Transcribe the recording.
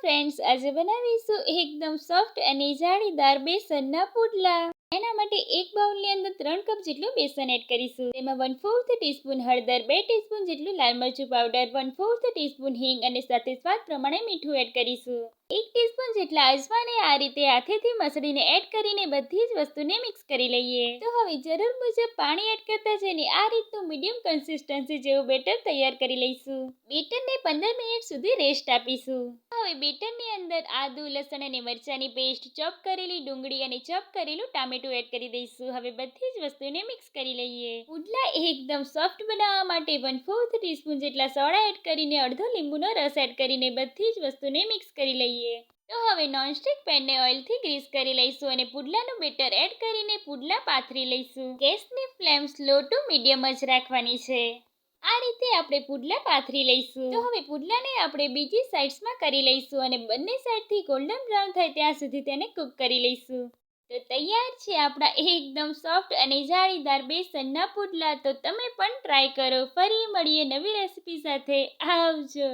Friends, આજે બનાવીશું એકદમ સોફ્ટ અને જાળીદાર બેસનના પુડલા. એના માટે એક બાઉલની અંદર 3 કપ જેટલું બેસન એડ કરીશું. તેમાં 1/4 ટીસ્પૂન હળદર, 2 ટીસ્પૂન જેટલું લાલ મરચું પાવડર, 1/4 ટીસ્પૂન હિંગ અને સાથે સ્વાદ પ્રમાણે મીઠું એડ કરીશું. 1 ટીસ્પૂન જેટલા અજમાને આ રીતે હાથેથી મસળીને એડ કરીને બધી જ વસ્તુને મિક્સ કરી લઈએ. તો હવે જરૂર મુજબ પાણી એડ કરતા જઈને આ રીતનું મીડિયમ કન્સિસ્ટન્સી જેવું બેટર તૈયાર કરી લઈશું. બેટરને 15 મિનિટ સુધી રેસ્ટ આપીશું. હવે બેટરની અંદર આદુ, લસણ અને મરચાંની પેસ્ટ, ચોપ કરેલી ડુંગળી અને ચોપ કરેલું ટામેટું એડ કરી દઈશું. હવે બધી જ વસ્તુને મિક્સ કરી લઈએ. પુડલા એકદમ સોફ્ટ બનાવવા માટે 1/4 ટીસ્પૂન જેટલા સોડા એડ કરીને અડધો લીંબુનો રસ એડ કરીને બધી જ વસ્તુને મિક્સ કરી લઈએ. તો હવે નોનસ્ટિક પેનને ઓઇલથી ગ્રીસ કરી લઈશું અને પુડલાનું બેટર એડ કરીને પુડલા પાથરી લઈશું. ગેસની ફ્લેમ સ્લો ટુ મીડિયમ જ રાખવાની છે. આ રીતે આપણે પુડલા પાથરી લઈશું. તો હવે પુડલાને આપણે બીજી સાઈડ્સમાં કરી લઈશું અને બંને સાઈડથી ગોલ્ડન બ્રાઉન થાય ત્યાં સુધી તેને કૂક કરી લઈશું. તો તૈયાર છે આપણા એકદમ સોફ્ટ અને જાળીદાર બેસનના પુડલા. તો તમે પણ ટ્રાય કરો. ફરી મળીએ નવી રેસીપી સાથે. આવજો.